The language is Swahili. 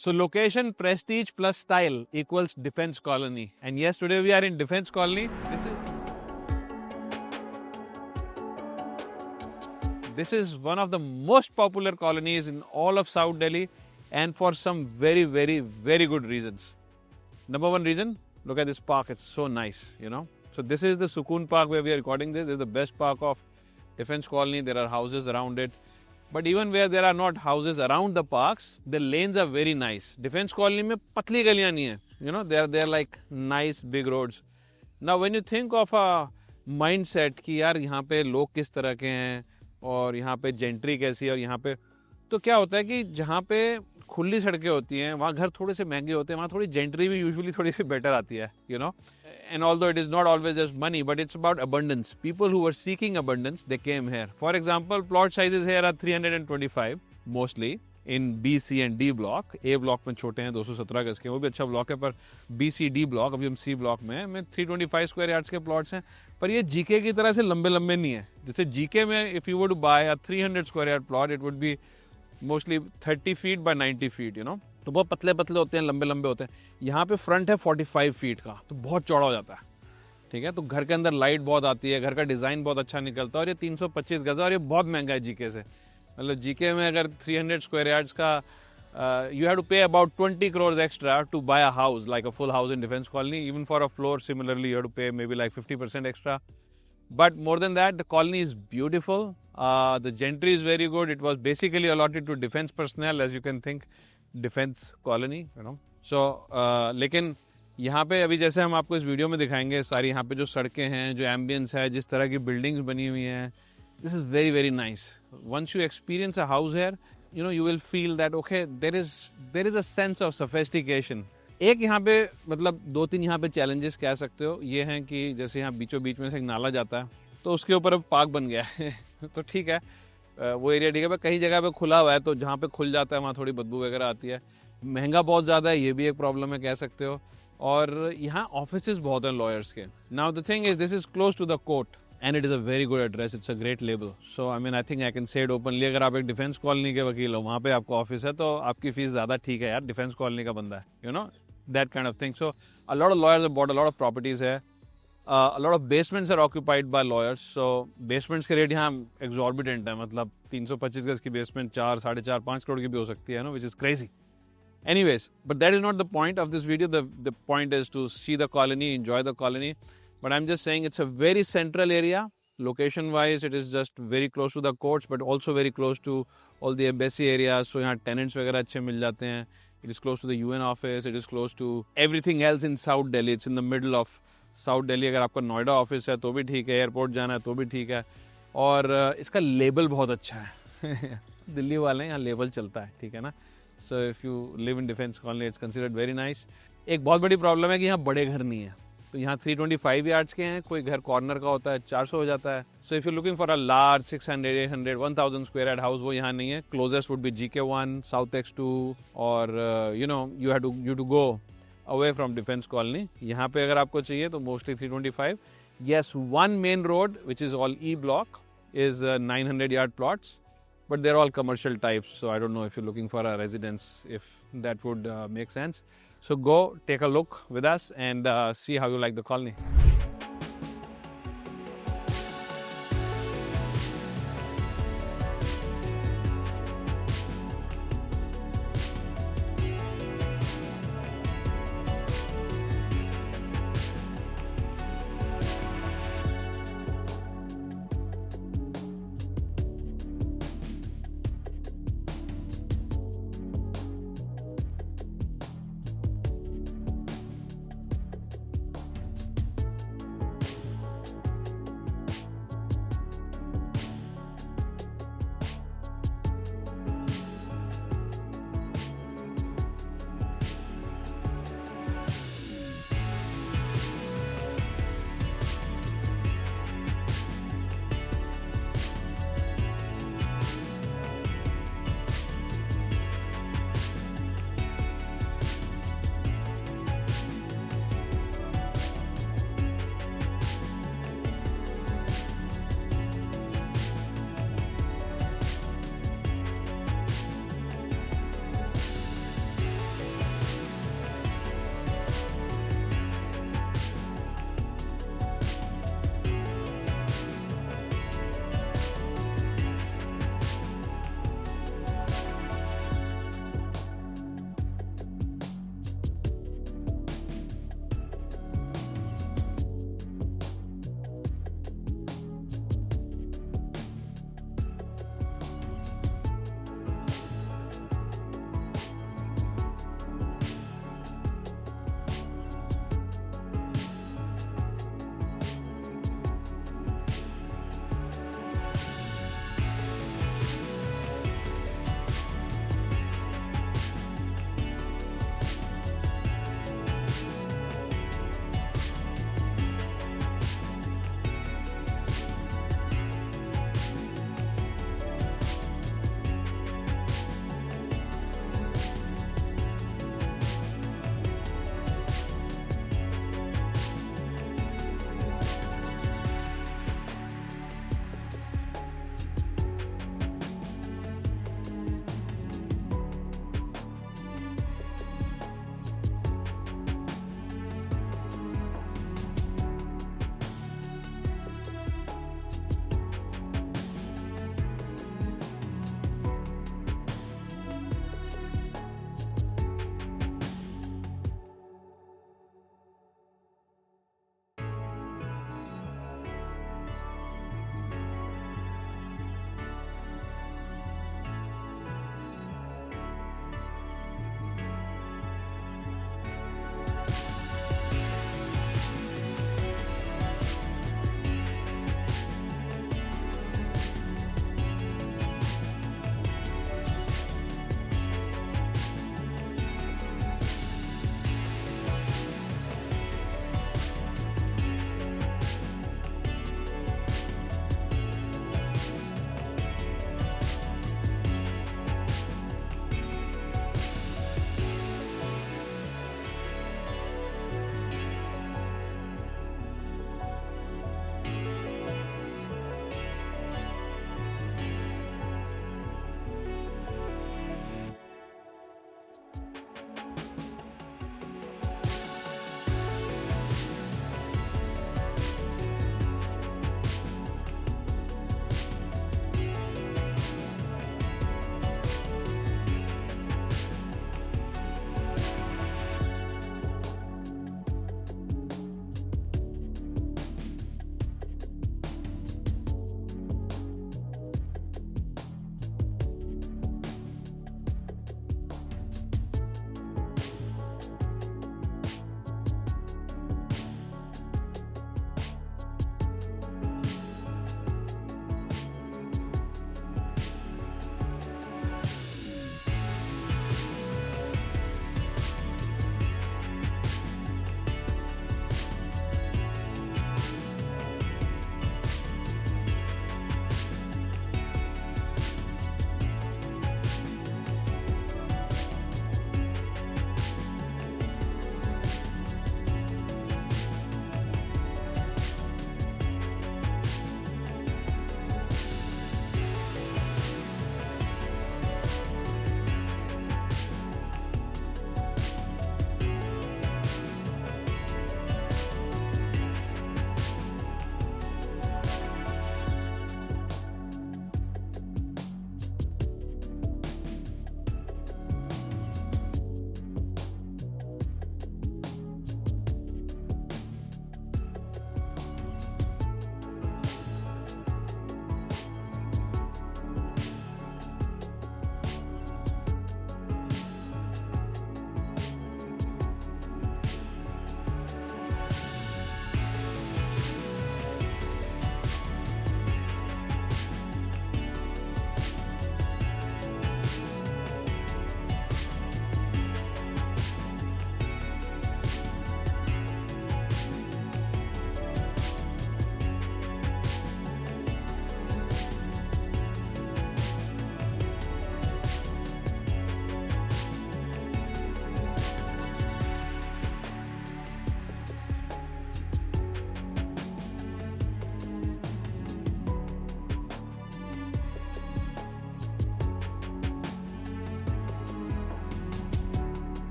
So location, prestige plus style equals defense colony. And yes, today we are in defense colony. This is one of the most popular colonies in all of South Delhi, and for some very, very, very good reasons. Number one reason, look at this park. It's so nice, you know. So this is the Sukoon Park where we are recording this. This is the best park of defense colony. There are houses around it. But even where there are not houses around the parks, the lanes are very nice. Defense colony में पतली गलियां नहीं है. You know, they are like nice big roads. Now when you think of a mindset कि यार यहाँ पे लोग किस तरह के हैं और यहाँ पे जेंट्री कैसी है और यहाँ पे, तो क्या होता है कि जहाँ पे खुली सड़कें होती हैं वहाँ घर थोड़े से महंगे होते हैं, वहाँ थोड़ी जेंट्री भी यूजुअली थोड़ी सी बेटर आती है, you know. And although it is not always just money, but it's about abundance. People who were seeking abundance, they came here. For example, plot sizes here are 325 mostly in B, C and D block. A block में छोटे हैं 217 गज के, वो भी अच्छा ब्लॉक है, पर B, C, D block, अभी हम C block में हैं, में 325 स्क्वायर यार्ड्स के प्लॉट्स हैं, पर ये GK की तरह से लंबे लंबे नहीं है. जैसे GK में if you were to buy a 300 square yard plot, it would be mostly 30 feet by 90 feet, you know. तो बहुत पतले पतले होते हैं, लंबे लंबे होते हैं. यहाँ पे फ्रंट है 45 फीट का, तो बहुत चौड़ा हो जाता है. ठीक है, तो घर के अंदर लाइट बहुत आती है, घर का डिज़ाइन बहुत अच्छा निकलता है, और ये 325 गज और ये बहुत महंगा है जीके से. मतलब जीके में अगर 300 स्क्वायर यार्ड्स का you have to pay about 20 crores extra to buy a house, like a full house in defense colony. Even for a floor, similarly, you have to pay maybe like 50% extra. But more than that, the colony is beautiful. The gentry is very good. It was basically allotted to defense personnel, as you can think, defense colony, you know. So, लेकिन यहाँ पे अभी जैसे हम आपको इस वीडियो में दिखाएंगे, सारी यहाँ पे जो सड़कें हैं, जो एम्बियंस है, जिस तरह की बिल्डिंग्स बनी हुई हैं, this is very, very nice. Once you experience a house here, you know, you will feel that okay, there is a sense of sophistication. एक यहाँ पे मतलब 2-3 यहाँ पे चैलेंजेस कह सकते हो, ये हैं कि जैसे यहाँ बीचों बीच में से एक नाला जाता है, तो उसके ऊपर अब पार्क बन गया है. तो ठीक है, वो एरिया ठीक है, पर कई जगह पे खुला हुआ है, तो जहाँ पे खुल जाता है वहाँ थोड़ी बदबू वगैरह आती है. महंगा बहुत ज़्यादा है, ये भी एक प्रॉब्लम है कह सकते हो. और यहाँ ऑफिसेज बहुत हैं लॉयर्स के. Now the thing is this is close to the court and it is a very good address. It's a great label. So I mean I think I can say it openly, अगर आप एक defence colony के वकील हो, वहाँ पे आपका ऑफिस है, तो आपकी फीस ज़्यादा ठीक है यार, डिफेंस कॉलोनी का बंदा है, you know, that kind of thing. So a lot of lawyers have bought a lot of properties here. A lot of basements are occupied by lawyers. So basements के रेट यहाँ exorbitant है, मतलब 325 गज की basement 4, 4.5, 5 करोड़ की भी हो सकती है, which is crazy. Anyways, but that is not the point of this video. The point is to see the colony, enjoy the colony. But I'm just saying it's a very central area. Location wise, it is just very close to the courts, but also very close to all the embassy areas. So यहाँ tenants वगैरह अच्छे मिल जाते हैं. It is close to the UN office. It is close to everything else in South Delhi. It's in the middle of South Delhi. अगर आपका नोएडा ऑफिस है तो भी ठीक है, एयरपोर्ट जाना है तो भी ठीक है. और इसका लेबल बहुत अच्छा है. दिल्ली वाले यहाँ लेबल चलता है, ठीक है ना. So if you live in defense colony, it's considered very nice. एक बहुत बड़ी प्रॉब्लम है कि यहाँ बड़े घर नहीं है. तो यहाँ 325 यार्ड्स के हैं, कोई घर कॉर्नर का होता है 400 हो जाता है. So if you looking for a large 600, 800, 1000 square yard house, वो यहाँ नहीं है. Closest would be GK1, south X2, और you know you to go away from Defence Colony. यहाँ पे अगर आपको चाहिए तो mostly 325. Yes, one main road which is all E block is 900 yard plots, but they're all commercial types, so I don't know if you're looking for a residence, if that would make sense. So go take a look with us and see how you like the colony.